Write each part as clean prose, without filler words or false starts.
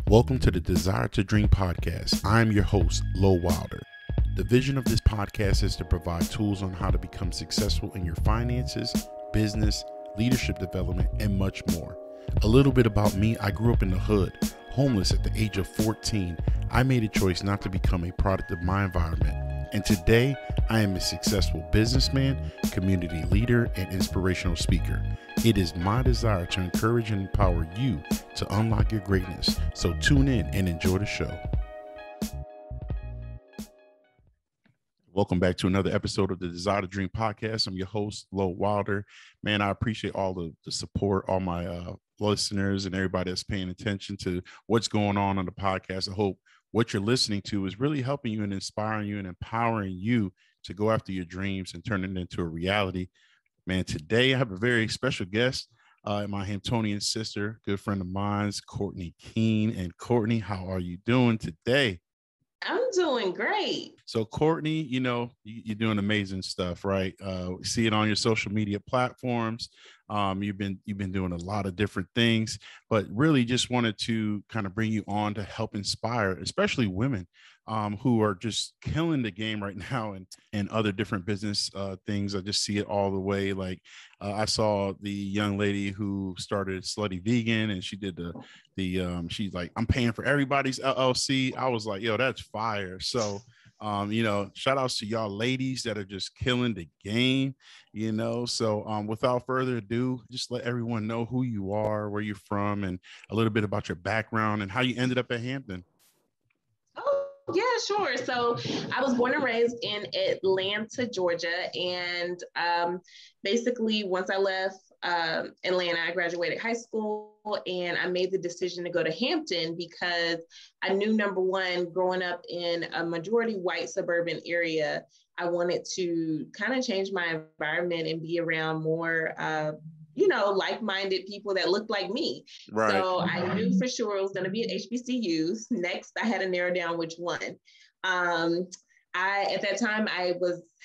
Welcome to the Desire to Dream podcast. I'm your host, Lo Wilder. The vision of this podcast is to provide tools on how to become successful in your finances, business, leadership development, and much more. A little bit about me: I grew up in the hood, homeless at the age of 14. I made a choice not to become a product of my environment. And today, I am a successful businessman, community leader, and inspirational speaker. It is my desire to encourage and empower you to unlock your greatness. So tune in and enjoy the show. Welcome back to another episode of the Desire to Dream podcast. I'm your host, Lo Wilder. Man, I appreciate all the support, all my listeners and everybody that's paying attention to what's going on the podcast. I hope what you're listening to is really helping you and inspiring you and empowering you to go after your dreams and turn it into a reality. Man, today I have a very special guest, my Hamptonian sister, good friend of mine, Courtney Keen. And Courtney, how are you doing today? I'm doing great. So Courtney, you're doing amazing stuff, right? See it on your social media platforms. You've been doing a lot of different things, but really just wanted to kind of bring you on to help inspire, especially women who are just killing the game right now and other different business things. I just see it all the way. Like I saw the young lady who started Slutty Vegan, and she did she's like, I'm paying for everybody's LLC. I was like, yo, that's fire. So shout outs to y'all ladies that are just killing the game, So without further ado, just let everyone know who you are, where you're from, and a little bit about your background and how you ended up at Hampton. Oh, yeah, sure. So I was born and raised in Atlanta, Georgia. And basically, once I left Atlanta, I graduated high school and I made the decision to go to Hampton because I knew, number one, growing up in a majority white suburban area, I wanted to kind of change my environment and be around more like-minded people that looked like me. Right. So I knew for sure it was going to be at HBCUs. Next, I had to narrow down which one. At that time, I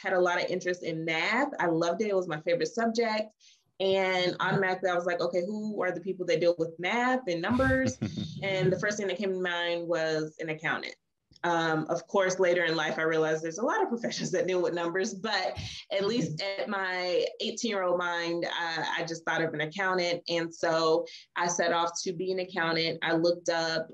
had a lot of interest in math. I loved it. It was my favorite subject. And automatically I was like, okay, who are the people that deal with math and numbers? And the first thing that came to mind was an accountant. Of course, later in life, I realized there's a lot of professions that deal with numbers, but at least at my 18-year-old mind, I just thought of an accountant. And so I set off to be an accountant. I looked up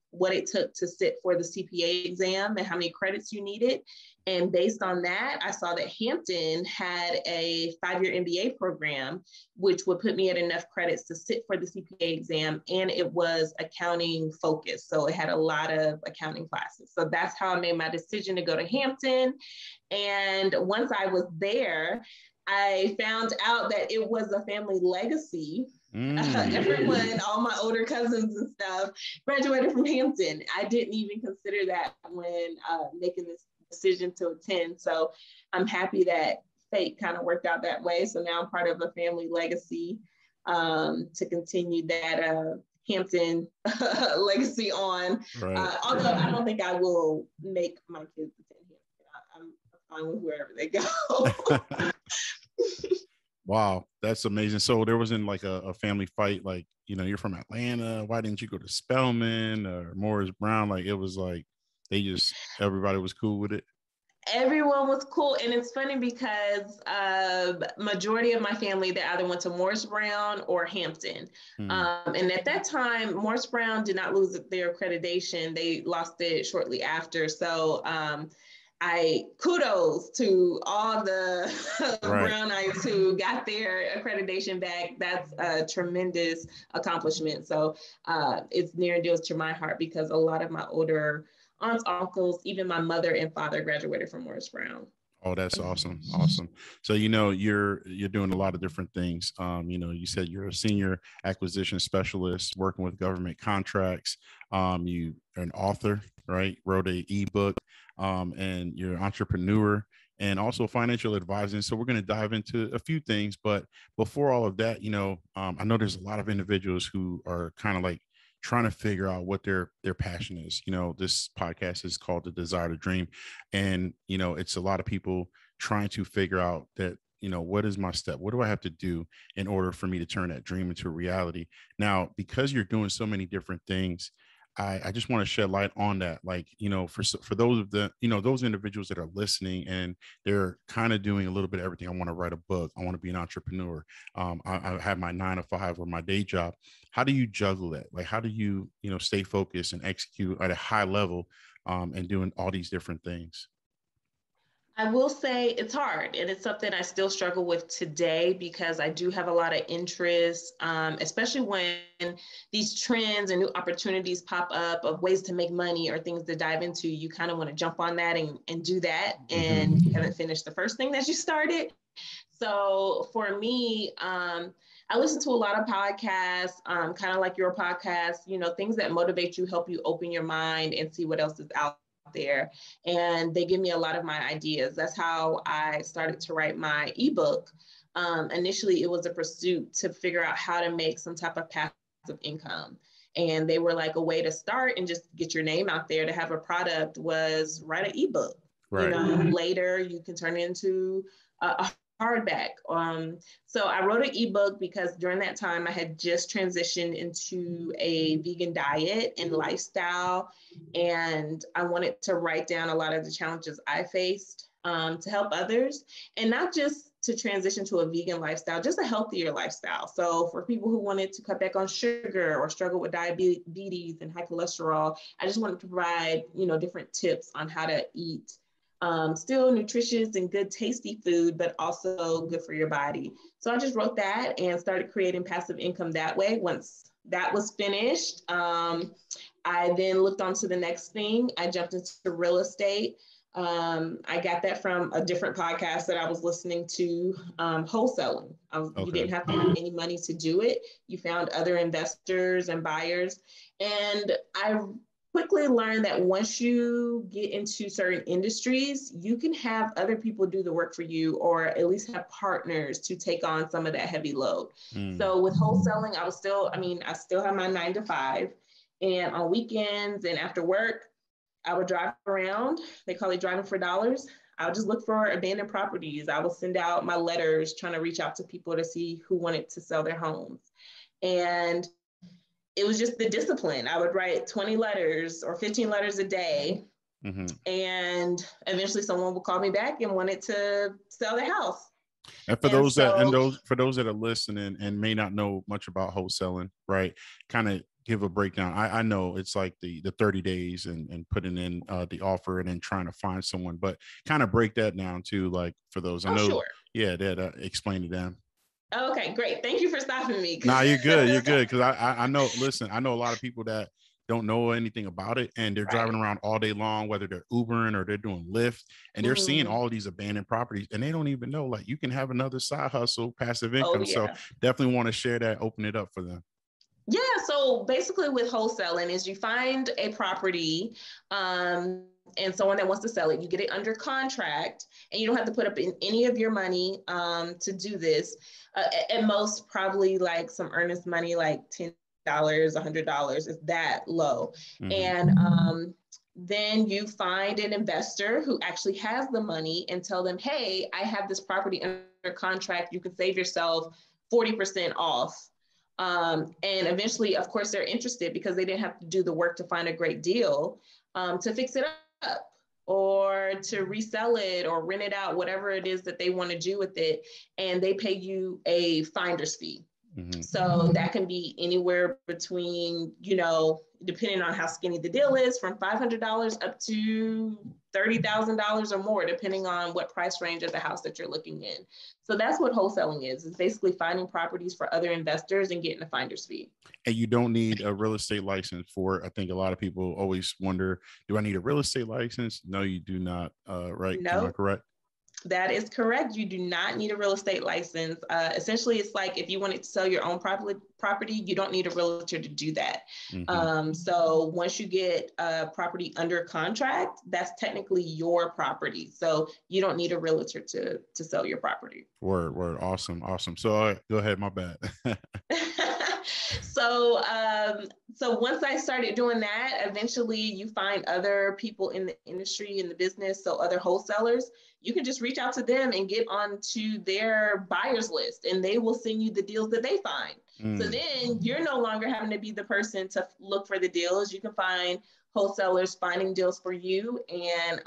what it took to sit for the CPA exam and how many credits you needed. And based on that, I saw that Hampton had a 5-year MBA program, which would put me at enough credits to sit for the CPA exam. And it was accounting focused. So it had a lot of accounting classes. So that's how I made my decision to go to Hampton. And once I was there, I found out that it was a family legacy. Everyone, all my older cousins and stuff, graduated from Hampton. I didn't even consider that when making this decision to attend. So I'm happy that fate kind of worked out that way. So now I'm part of a family legacy to continue that Hampton legacy on. Right. Although I don't think I will make my kids attend Hampton. I'm fine with wherever they go. Wow, that's amazing. So there wasn't like a family fight, like, you're from Atlanta, why didn't you go to Spelman or Morris Brown? Like, it was like everybody was cool with it. Everyone was cool. And it's funny because majority of my family, they either went to Morris Brown or Hampton. And at that time, Morris Brown did not lose their accreditation. They lost it shortly after. So kudos to all the Brownites who got their accreditation back. That's a tremendous accomplishment. So it's near and dear to my heart because a lot of my older aunts, uncles, even my mother and father graduated from Morris Brown. Oh, that's awesome. Awesome. So, you're doing a lot of different things. You said you're a senior acquisition specialist working with government contracts. You are an author, right? Wrote an ebook, and you're an entrepreneur and also financial advising. So we're going to dive into a few things, but before all of that, I know there's a lot of individuals who are kind of like trying to figure out what their passion is. This podcast is called The Desire to Dream. And, it's a lot of people trying to figure out that, what is my step? What do I have to do in order for me to turn that dream into reality? Now, because you're doing so many different things, I just want to shed light on that. Like, for those of the, those individuals that are listening and they're kind of doing a little bit of everything. I want to write a book. I want to be an entrepreneur. I have my 9 to 5 or my day job. How do you juggle that? Like, how do you, stay focused and execute at a high level, and doing all these different things? I will say it's hard, and it's something I still struggle with today because I do have a lot of interest, especially when these trends and new opportunities pop up of ways to make money or things to dive into. You kind of want to jump on that and do that, and you haven't finished the first thing that you started. So for me, I listen to a lot of podcasts, kind of like your podcast, things that motivate you, help you open your mind and see what else is out there. And they give me a lot of my ideas. That's how I started to write my ebook. Initially, it was a pursuit to figure out how to make some type of passive income. And they were like, a way to start and just get your name out there to have a product was write an ebook. Right. Later you can turn it into a hardback. So I wrote an ebook because during that time I had just transitioned into a vegan diet and lifestyle. And I wanted to write down a lot of the challenges I faced, to help others, and not just to transition to a vegan lifestyle, just a healthier lifestyle. So for people who wanted to cut back on sugar or struggle with diabetes and high cholesterol, I just wanted to provide, different tips on how to eat still nutritious and good tasty food, but also good for your body. So I just wrote that and started creating passive income that way. Once that was finished, I then looked on to the next thing. I jumped into real estate. I got that from a different podcast that I was listening to, wholesaling. You didn't have to have any money to do it. You found other investors and buyers. And I quickly learned that once you get into certain industries, you can have other people do the work for you, or at least have partners to take on some of that heavy load. So with wholesaling, I still have my 9 to 5, and on weekends and after work, I would drive around. They call it driving for dollars. I would just look for abandoned properties. I would send out my letters trying to reach out to people to see who wanted to sell their homes. And it was just the discipline. I would write 20 letters or 15 letters a day. And eventually someone would call me back and wanted to sell their house. And for those that are listening and may not know much about wholesaling, right? Kind of give a breakdown. I know it's like the 30 days and putting in the offer and then trying to find someone, but kind of break that down too, like for those. I know, sure. Yeah, that explain to them. Okay, great. Thank you for stopping me. Nah, you're good. You're good. Cause I know, listen, I know a lot of people that don't know anything about it, and they're driving around all day long, whether they're Ubering or they're doing Lyft, and they're seeing all of these abandoned properties, and they don't even know, like, you can have another side hustle, passive income. So definitely want to share that, open it up for them. Yeah, so basically with wholesaling is you find a property, and someone that wants to sell it, you get it under contract, and you don't have to put up in any of your money to do this. At most, probably like some earnest money, like $10, $100, is that low. And then you find an investor who actually has the money and tell them, hey, I have this property under contract. You can save yourself 40% off. And eventually, of course, they're interested because they didn't have to do the work to find a great deal, to fix it up or to resell it or rent it out, whatever it is that they want to do with it. And they pay you a finder's fee. So that can be anywhere between, depending on how skinny the deal is, from $500 up to $30,000 or more, depending on what price range of the house that you're looking in. So that's what wholesaling is. It's basically finding properties for other investors and getting a finder's fee. And you don't need a real estate license for it. I think a lot of people always wonder, do I need a real estate license? No, you do not. Right? No. Am I correct? That is correct. You do not need a real estate license. Essentially, it's like if you wanted to sell your own property, you don't need a realtor to do that. So once you get a property under contract, that's technically your property. So you don't need a realtor to sell your property. Word. Awesome. So go ahead. My bad. So once I started doing that, eventually you find other people in the industry, in the business, so other wholesalers, you can just reach out to them and get onto their buyers list, and they will send you the deals that they find. So then you're no longer having to be the person to look for the deals. You can find wholesalers finding deals for you. And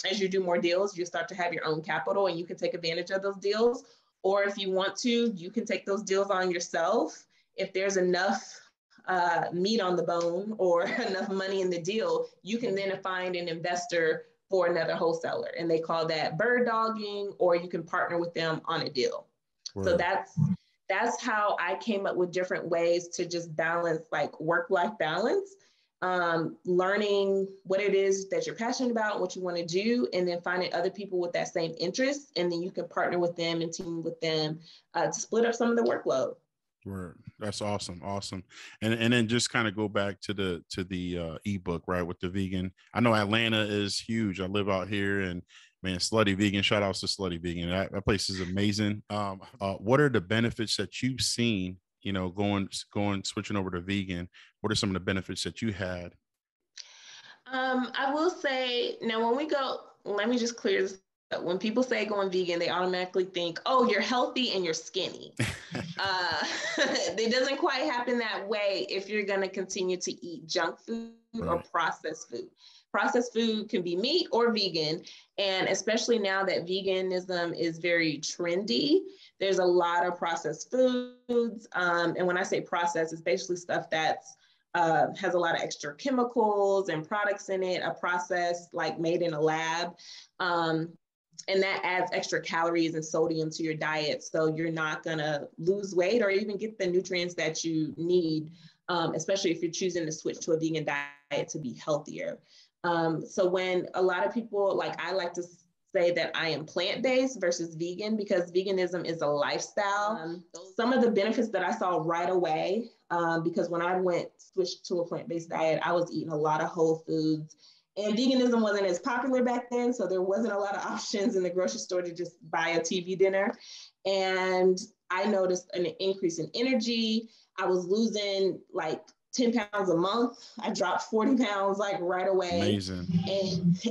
as you do more deals, you start to have your own capital and you can take advantage of those deals. Or if you want to, you can take those deals on yourself. If there's enough meat on the bone or enough money in the deal, you can then find an investor for another wholesaler. And they call that bird dogging, or you can partner with them on a deal. Word. So that's how I came up with different ways to just balance, like work-life balance, learning what it is that you're passionate about, what you want to do, and then finding other people with that same interest. And then you can partner with them and team with them to split up some of the workload. Word. That's awesome. Awesome. And then just kind of go back to the ebook, right? With the vegan. I know Atlanta is huge. I live out here, and man, Slutty Vegan, shout outs to Slutty Vegan. That place is amazing. What are the benefits that you've seen, you know, switching over to vegan? What are some of the benefits that you had? I will say, now when we go, let me just clear this. When people say going vegan, they automatically think, oh, you're healthy and you're skinny. It doesn't quite happen that way if you're going to continue to eat junk food or processed food. Processed food can be meat or vegan. And especially now that veganism is very trendy, there's a lot of processed foods. And when I say processed, it's basically stuff that's has a lot of extra chemicals and products in it, a process like made in a lab. And that adds extra calories and sodium to your diet. So you're not gonna lose weight or even get the nutrients that you need, especially if you're choosing to switch to a vegan diet to be healthier. So when a lot of people, like I like to say that I am plant-based versus vegan, because veganism is a lifestyle. Some of the benefits that I saw right away, because when I switched to a plant-based diet, I was eating a lot of whole foods. And veganism wasn't as popular back then, so there wasn't a lot of options in the grocery store to just buy a TV dinner. And I noticed an increase in energy. I was losing like 10 pounds a month. I dropped 40 pounds like right away. Amazing.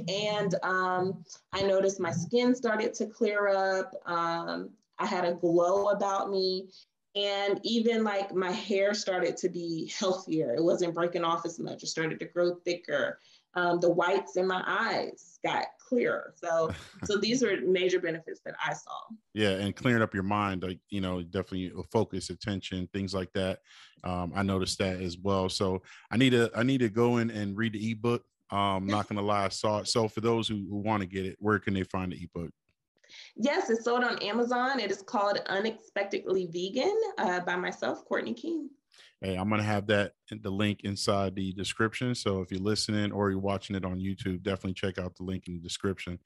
And I noticed my skin started to clear up. I had a glow about me. And even like my hair started to be healthier. It wasn't breaking off as much. It started to grow thicker. The whites in my eyes got clearer. So these are major benefits that I saw. Yeah. And clearing up your mind, like, you know, definitely focus, attention, things like that. I noticed that as well. So I need to go in and read the ebook. Not going to lie, I saw it. So for those who want to get it, where can they find the ebook? Yes, it's sold on Amazon. It is called Unexpectedly Vegan by myself, Courtney Keen. Hey, I'm going to have the link inside the description. So if you're listening or you're watching it on YouTube, definitely check out the link in the description.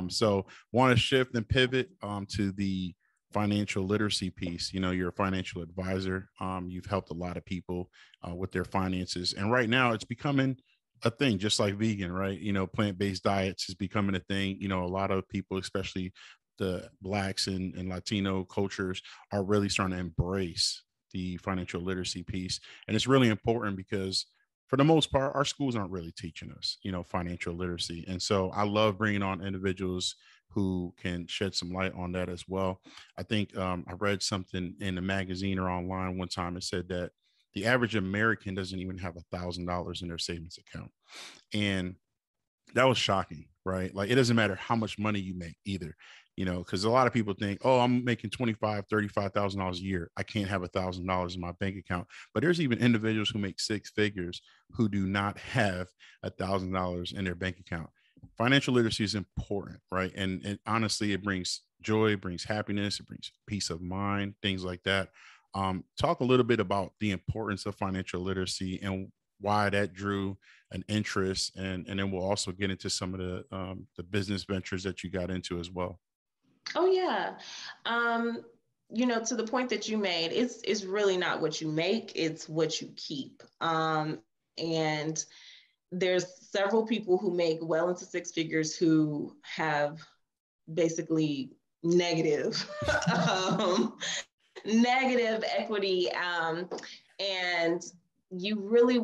So want to shift and pivot to the financial literacy piece. You know, you're a financial advisor. You've helped a lot of people with their finances. And right now it's becoming a thing, just like vegan, right? You know, plant-based diets is becoming a thing. You know, a lot of people, especially the Blacks and Latino cultures, are really starting to embrace the financial literacy piece. And it's really important because for the most part, our schools aren't really teaching us, you know, financial literacy. And so I love bringing on individuals who can shed some light on that as well. I think I read something in a magazine or online one time. It said that the average American doesn't even have $1,000 in their savings account. And that was shocking, right? Like, it doesn't matter how much money you make either, you know, because a lot of people think, oh, I'm making $25,000, $35,000 a year, I can't have $1,000 in my bank account. But there's even individuals who make six figures who do not have $1,000 in their bank account. Financial literacy is important, right? And honestly, it brings joy, it brings happiness, it brings peace of mind, things like that. Talk a little bit about the importance of financial literacy and why that drew an interest, and then we'll also get into some of the business ventures that you got into as well. Oh yeah. You know, to the point that you made, it's really not what you make, it's what you keep. And there's several people who make well into six figures who have basically negative negative equity. And you really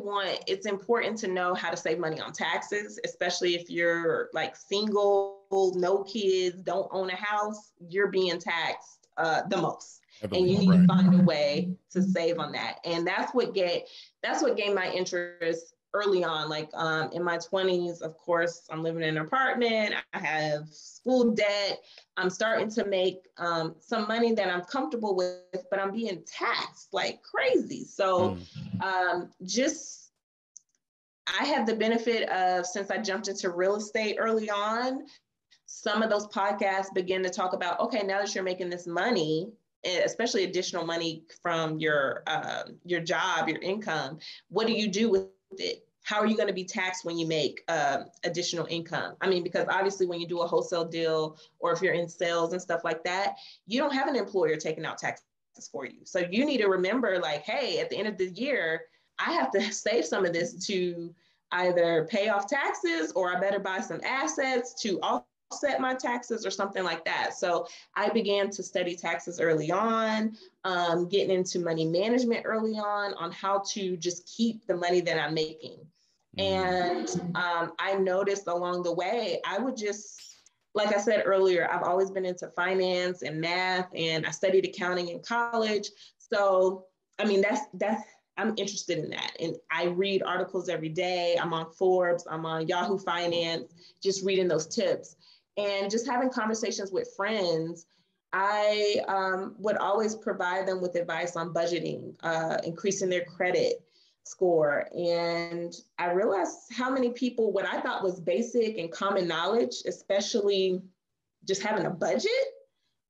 it's important to know how to save money on taxes, especially if you're like single, no kids, don't own a house, you're being taxed the most. And you need to find a way to save on that. And that's what gained my interest early on. Like in my 20s, of course, I'm living in an apartment, I have school debt, I'm starting to make some money that I'm comfortable with, but I'm being taxed like crazy. So I had the benefit of, since I jumped into real estate early on, some of those podcasts begin to talk about, okay, now that you're making this money, especially additional money from your job, your income, what do you do with it? How are you going to be taxed when you make additional income? I mean, because obviously when you do a wholesale deal, or if you're in sales and stuff like that, you don't have an employer taking out taxes for you. So you need to remember, like, hey, at the end of the year, I have to save some of this to either pay off taxes, or I better buy some assets to offset my taxes or something like that. So I began to study taxes early on, getting into money management early on how to just keep the money that I'm making. And I noticed along the way, I would just, like I said earlier, I've always been into finance and math, and I studied accounting in college. So, I mean, that's I'm interested in that. And I read articles every day. I'm on Forbes, I'm on Yahoo Finance, just reading those tips. And just having conversations with friends, I would always provide them with advice on budgeting, increasing their credit score. And I realized how many people, what I thought was basic and common knowledge, especially just having a budget,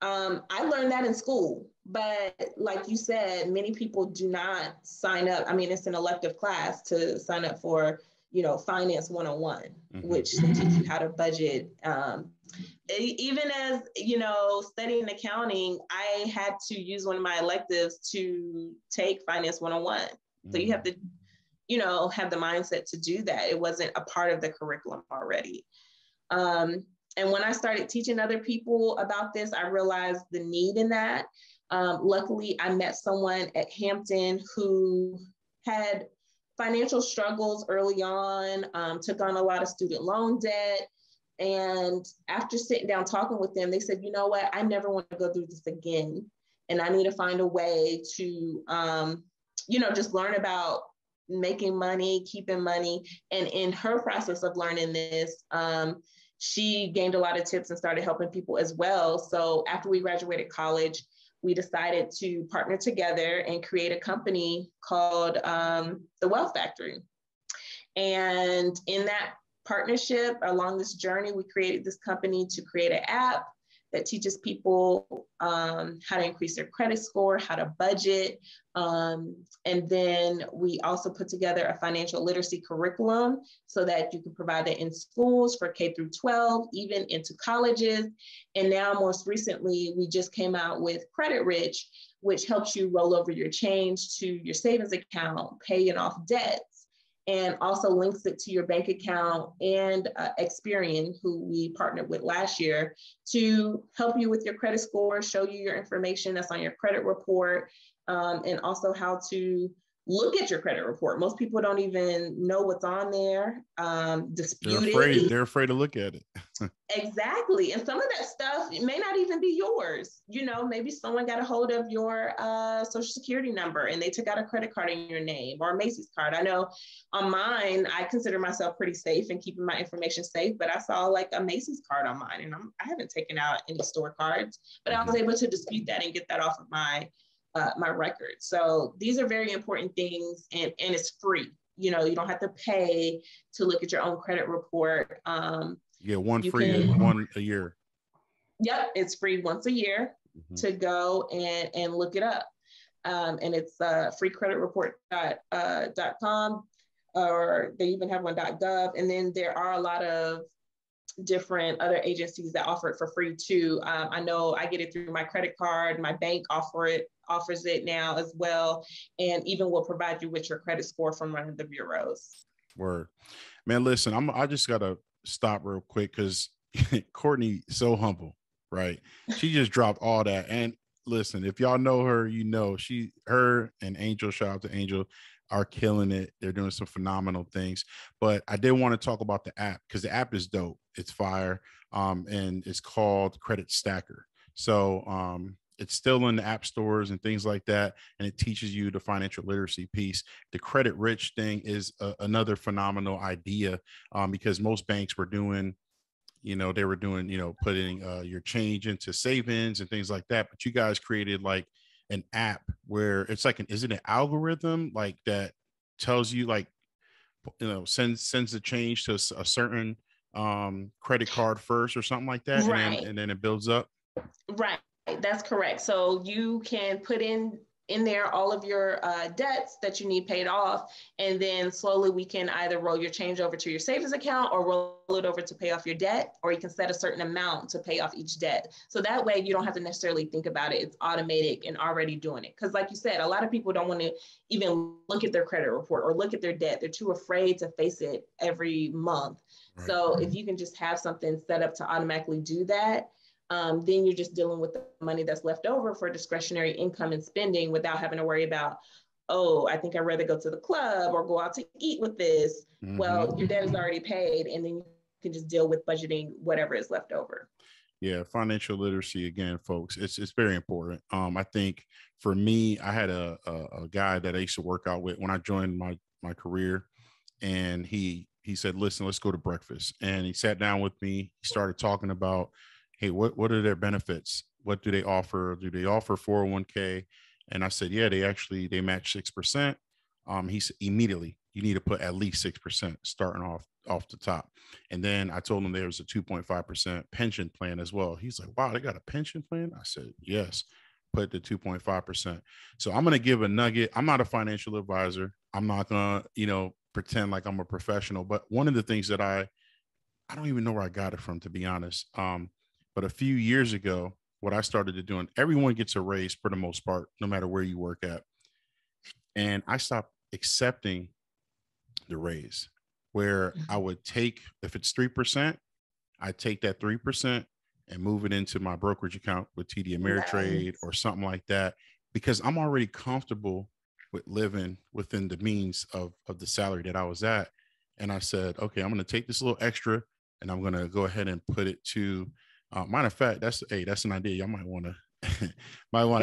I learned that in school. But like you said, many people do not sign up. I mean, it's an elective class to sign up for, Finance 101, which teaches you how to budget. Even as, studying accounting, I had to use one of my electives to take Finance 101. So you have to, have the mindset to do that. It wasn't a part of the curriculum already. And when I started teaching other people about this, I realized the need in that. Luckily, I met someone at Hampton who had financial struggles early on, took on a lot of student loan debt. And after sitting down talking with them, they said, you know what, I never want to go through this again. And I need to find a way to, just learn about making money, keeping money. And in her process of learning this, she gained a lot of tips and started helping people as well. So after we graduated college, we decided to partner together and create a company called The Wealth Factory. And in that partnership, along this journey, we created this company to create an app that teaches people how to increase their credit score, how to budget. And then we also put together a financial literacy curriculum so that you can provide it in schools for K through 12, even into colleges. And now most recently, we just came out with CreditRich, which helps you roll over your change to your savings account, paying off debt, and also links it to your bank account, and Experian, who we partnered with last year, to help you with your credit score, show you your information that's on your credit report, and also how to look at your credit report. Most people don't even know what's on there, dispute it. They're afraid to look at it. Exactly. And some of that stuff may not even be yours. Maybe someone got a hold of your social security number and they took out a credit card in your name, or a Macy's card. I know on mine, I consider myself pretty safe in keeping my information safe, but I saw like a Macy's card on mine, and I haven't taken out any store cards, but I was able to dispute that and get that off of my record. So these are very important things, and it's free. You don't have to pay to look at your own credit report. You get one free, one a year. Yep, it's free once a year to go and look it up. And it's freecreditreport.com, or they even have one .gov. And then there are a lot of different other agencies that offer it for free too. I know I get it through my credit card. My bank offers it now as well, and even will provide you with your credit score from one of the bureaus. Word, man. Listen, I just gotta stop real quick because Courtney so humble, right? She just dropped all that, and listen, if y'all know her, you know, her and Angel, shout out to Angel, are killing it. They're doing some phenomenal things. But I did want to talk about the app because the app is dope. It's fire. And it's called Credit Stacker. So it's still in the app stores and things like that. And it teaches you the financial literacy piece. The CreditRich thing is another phenomenal idea because most banks were doing, they were doing, putting your change into savings and things like that. But you guys created like an app where it's like is it an algorithm like that tells you like, sends the change to a certain credit card first or something like that. Right. And then it builds up. Right. That's correct. So you can put in there all of your debts that you need paid off. And then slowly we can either roll your change over to your savings account or roll it over to pay off your debt, or you can set a certain amount to pay off each debt. So that way you don't have to necessarily think about it. It's automatic and already doing it. Because like you said, a lot of people don't want to even look at their credit report or look at their debt. They're too afraid to face it every month. Right. So if you can just have something set up to automatically do that, then you're just dealing with the money that's left over for discretionary income and spending without having to worry about, oh, I think I'd rather go to the club or go out to eat with this. Mm-hmm. Well, your debt is already paid, and then you can just deal with budgeting whatever is left over. Yeah, financial literacy, again, folks, it's very important. I think for me, I had a guy that I used to work out with when I joined my career, and he said, listen, let's go to breakfast. And he sat down with me. He started talking about, hey, what are their benefits? What do they offer? Do they offer 401k? And I said, yeah, they match 6%. He said, immediately, you need to put at least 6% starting off the top. And then I told him there's a 2.5% pension plan as well. He's like, wow, they got a pension plan? I said, yes, put the 2.5%. So I'm going to give a nugget. I'm not a financial advisor. I'm not going to, pretend like I'm a professional. But one of the things that I don't even know where I got it from, to be honest. But a few years ago, what I started to do, and everyone gets a raise for the most part, no matter where you work at. And I stopped accepting the raise, where I would take, if it's 3%, I take that 3% and move it into my brokerage account with TD Ameritrade or something like that, because I'm already comfortable with living within the means of the salary that I was at. And I said, okay, I'm going to take this little extra and I'm going to go ahead and put it to, matter of fact, that's an idea. Y'all might want to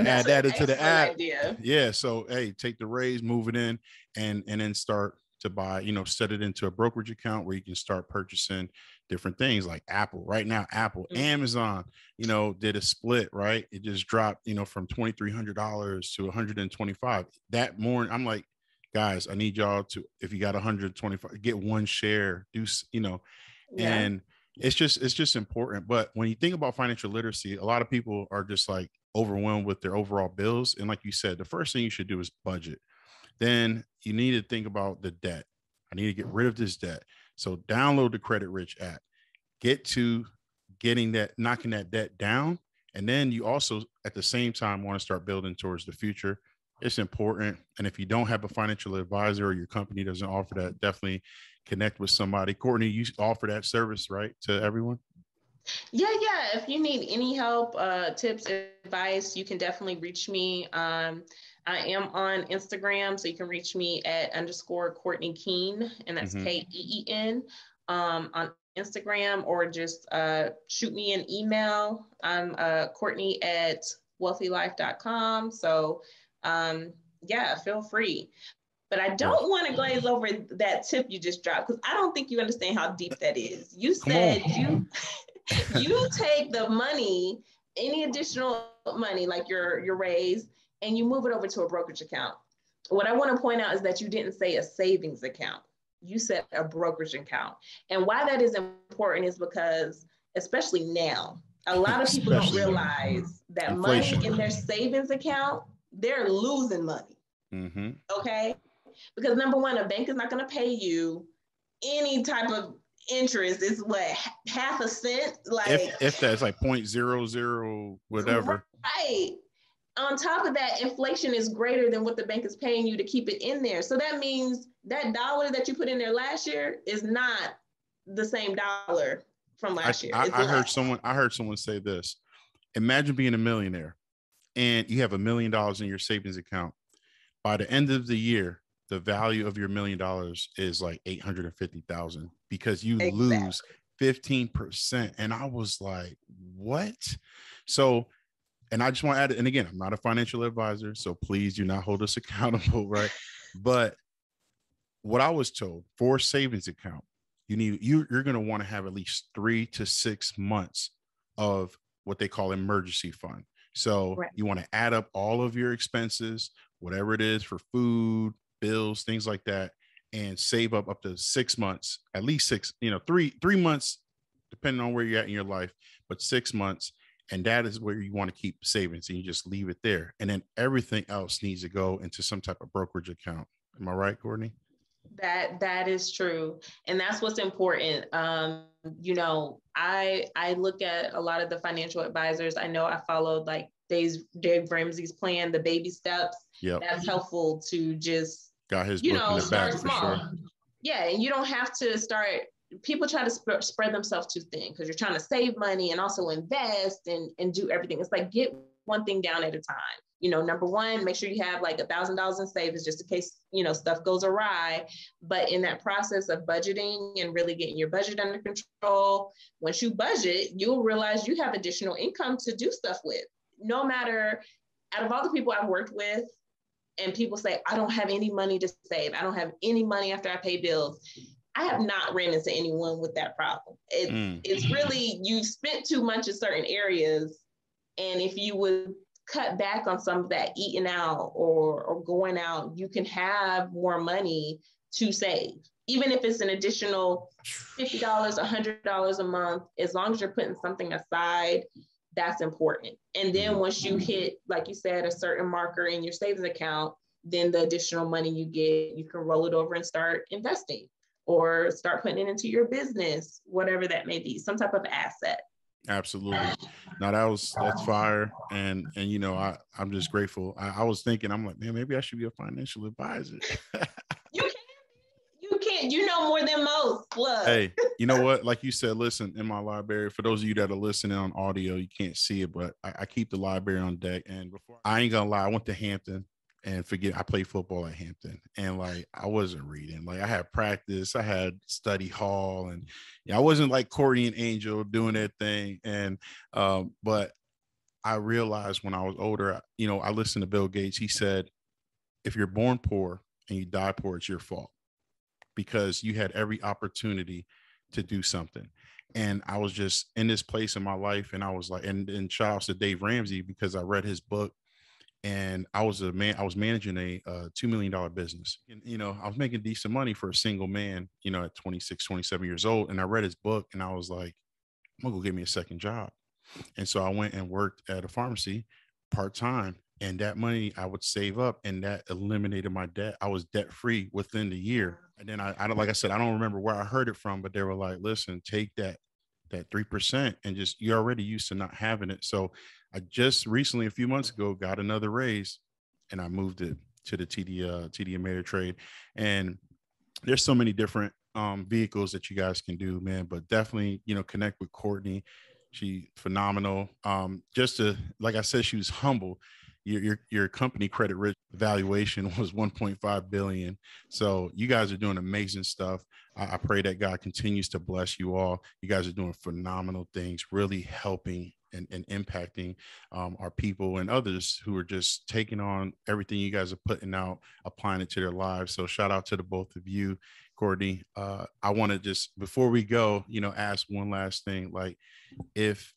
add that into the app. Idea. Yeah. So, hey, take the raise, move it in, and then start to buy, set it into a brokerage account where you can start purchasing different things like Apple. Right now, Apple, Amazon, did a split, right? It just dropped, from $2,300 to $125. That morning, I'm like, guys, I need y'all to, if you got 125, get one share, and it's just important. But when you think about financial literacy, a lot of people are just like overwhelmed with their overall bills. And like you said, the first thing you should do is budget. Then you need to think about the debt. I need to get rid of this debt. So download the CreditRich app, get to knocking that debt down. And then you also at the same time want to start building towards the future. It's important. And if you don't have a financial advisor or your company doesn't offer that, definitely connect with somebody. Courtney, you offer that service, right, to everyone? Yeah. If you need any help, tips, advice, you can definitely reach me. I am on Instagram, so you can reach me at _Courtney Keen, and that's Keen on Instagram, or just shoot me an email. I'm Courtney at wealthylife.com. So feel free. But I don't want to glaze over that tip you just dropped, because I don't think you understand how deep that is. You said you take the money, any additional money, like your raise, and you move it over to a brokerage account. What I want to point out is that you didn't say a savings account. You said a brokerage account. And why that is important is because, especially now, a lot of people don't realize that inflation. Money in their savings account, they're losing money. Mm-hmm. Okay? Because number one, a bank is not going to pay you any type of interest. It's what, half a cent? Like if that's like 0.00 whatever. Right. On top of that, inflation is greater than what the bank is paying you to keep it in there. So that means that dollar that you put in there last year is not the same dollar from last year. I heard someone say this. Imagine being a millionaire and you have $1 million in your savings account, by the end of the year, the value of your $1 million is like 850,000 because you lose 15%. And I was like, what? So, and I just want to add it. And again, I'm not a financial advisor, so please do not hold us accountable, right? But what I was told for a savings account, you're going to want to have at least 3 to 6 months of what they call emergency fund. So you want to add up all of your expenses, whatever it is for food, bills, things like that, and save up to 6 months, at least 6, 3 months, depending on where you're at in your life, but 6 months. And that is where you want to keep savings, and you just leave it there. And then everything else needs to go into some type of brokerage account. Am I right, Courtney? That is true. And that's what's important. I look at a lot of the financial advisors. I know I followed like Dave Ramsey's plan, the baby steps. Yep. That's helpful to just, got his book in the start back small. for sure. Yeah. And you don't have to start, people try to spread themselves too thin because you're trying to save money and also invest and do everything. It's like, get one thing down at a time. Number one, make sure you have like $1,000 in savings just in case, stuff goes awry. But in that process of budgeting and really getting your budget under control, once you budget, you'll realize you have additional income to do stuff with. No matter, out of all the people I've worked with, and people say, I don't have any money to save. I don't have any money after I pay bills. I have not ran into anyone with that problem. It's really, you've spent too much in certain areas. And if you would cut back on some of that eating out or going out, you can have more money to save. Even if it's an additional $50, $100 a month, as long as you're putting something aside, that's important. And then once you hit, like you said, a certain marker in your savings account, then the additional money you get, you can roll it over and start investing or start putting it into your business, whatever that may be, some type of asset. Absolutely. No, that's fire. And I'm just grateful. I was thinking, I'm like, man, maybe I should be a financial advisor. You can, more than most. Look. Hey, you know what? Like you said, listen, in my library, for those of you that are listening on audio, you can't see it, but I keep the library on deck. And before, I ain't gonna lie, I went to Hampton. And I played football at Hampton, and like I wasn't reading. Like I had practice, I had study hall, and I wasn't like Courtney and Angel doing that thing. And but I realized when I was older, I listened to Bill Gates. He said, if you're born poor and you die poor, it's your fault because you had every opportunity to do something. And I was just in this place in my life, and I was like, and shout outs to Dave Ramsey because I read his book. And I was managing a $2 million business. And, I was making decent money for a single man, at 26, 27 years old. And I read his book and I was like, I'm gonna go get me a second job. And so I went and worked at a pharmacy part-time, and that money I would save up, and that eliminated my debt. I was debt free within the year. And then I like I said, I don't remember where I heard it from, but they were like, listen, take that 3% and just, you're already used to not having it. So I just recently, a few months ago, got another raise, and I moved it to the TD Ameritrade. And there's so many different vehicles that you guys can do, man. But definitely, connect with Courtney. She's phenomenal. Like I said, she was humble. Your company CreditRich valuation was 1.5 billion. So you guys are doing amazing stuff. I pray that God continues to bless you all. You guys are doing phenomenal things, really helping and impacting our people and others who are just taking on everything you guys are putting out, applying it to their lives. So shout out to the both of you, Courtney. I want to just, before we go, ask one last thing. Like if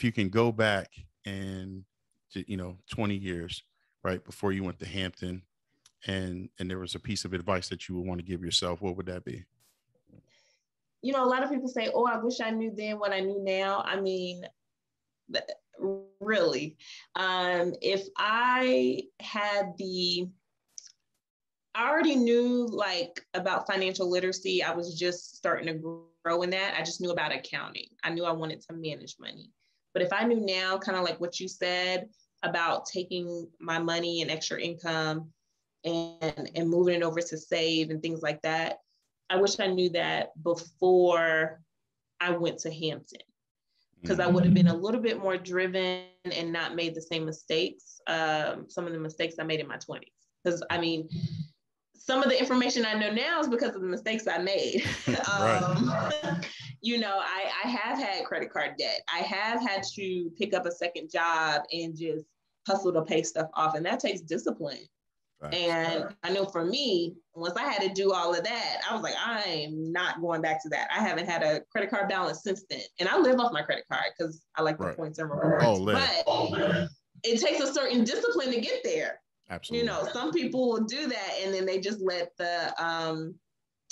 you can go back and to, 20 years, right, before you went to Hampton, and there was a piece of advice that you would want to give yourself, what would that be? A lot of people say, oh, I wish I knew then what I knew now. I mean, really, if I already knew like about financial literacy. I was just starting to grow in that. I just knew about accounting. I knew I wanted to manage money. But if I knew now, kind of like what you said about taking my money and extra income and moving it over to save and things like that, I wish I knew that before I went to Hampton. because I would have been a little bit more driven and not made the same mistakes. Some of the mistakes I made in my 20s. Because I mean, some of the information I know now is because of the mistakes I made. You know, I have had credit card debt. I have had to pick up a second job and just hustle to pay stuff off. And that takes discipline. Right. And I know for me, once I had to do all of that, I was like, I am not going back to that. I haven't had a credit card balance since then. And I live off my credit card because I like the points and rewards. But it takes a certain discipline to get there. Absolutely. You know, some people will do that and then they just let the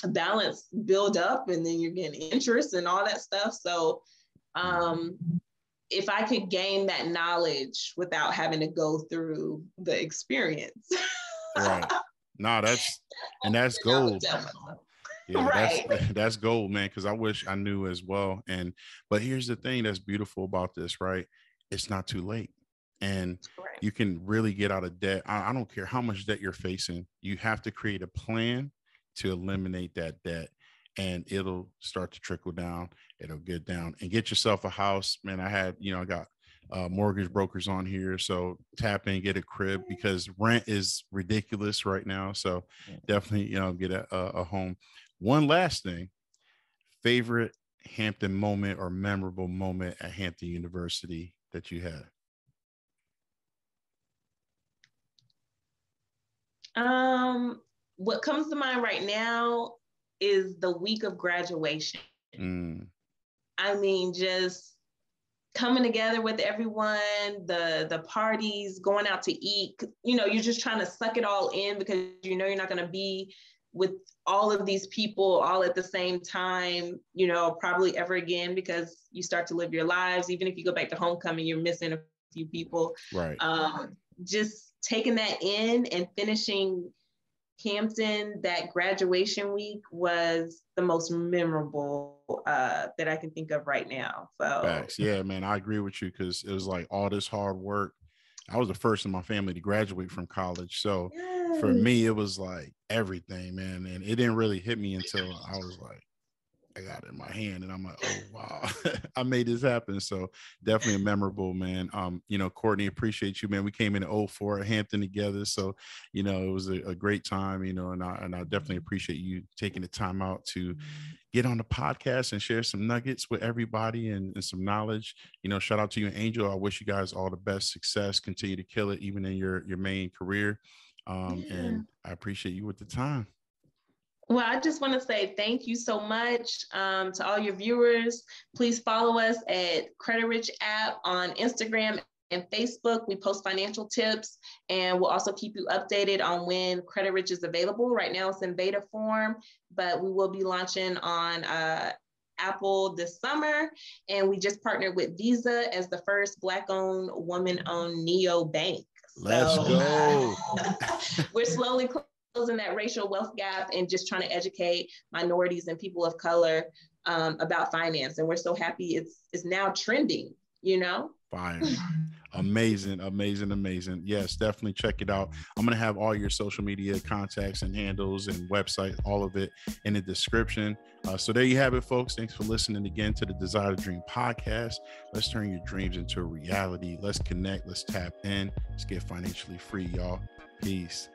balance build up and then you're getting interest and all that stuff. So if I could gain that knowledge without having to go through the experience. Right. No, that's gold. Yeah, right. That's gold, man. Cause I wish I knew as well. But here's the thing that's beautiful about this, right? It's not too late. And you can really get out of debt. I don't care how much debt you're facing. You have to create a plan to eliminate that debt and it'll start to trickle down. It'll get down and get yourself a house. Man, I got mortgage brokers on here. So tap in, get a crib because rent is ridiculous right now. So definitely, get a home. One last thing, favorite Hampton moment or memorable moment at Hampton University that you had? What comes to mind right now is the week of graduation. I mean, just coming together with everyone, the parties, going out to eat, you're just trying to suck it all in because you're not going to be with all of these people all at the same time, probably ever again, because you start to live your lives. Even if you go back to homecoming, you're missing a few people. Right. Just taking that in and finishing Hampton, that graduation week was the most memorable that I can think of right now. So facts. Yeah, man, I agree with you because it was like all this hard work. I was the first in my family to graduate from college. So for me, it was like everything, man. And it didn't really hit me until I was like, I got it in my hand and I'm like, oh, wow, I made this happen. So definitely a memorable, man. Courtney, appreciate you, man. We came in 2004 at Hampton together. So, it was a great time, and I definitely appreciate you taking the time out to get on the podcast and share some nuggets with everybody and some knowledge. Shout out to you and Angel. I wish you guys all the best success, continue to kill it, even in your main career. And I appreciate you with the time. Well, I just want to say thank you so much to all your viewers. Please follow us at CreditRich app on Instagram and Facebook. We post financial tips and we'll also keep you updated on when CreditRich is available. Right now it's in beta form, but we will be launching on Apple this summer. And we just partnered with Visa as the first Black-owned, woman-owned neo-bank. Let's go. We're slowly closing that racial wealth gap and just trying to educate minorities and people of color about finance. And we're so happy it's now trending, Fire. Amazing. Yes, definitely check it out. I'm going to have all your social media contacts and handles and website, all of it in the description. So there you have it, folks. Thanks for listening again to the Desire to Dream podcast. Let's turn your dreams into a reality. Let's connect. Let's tap in. Let's get financially free, y'all. Peace.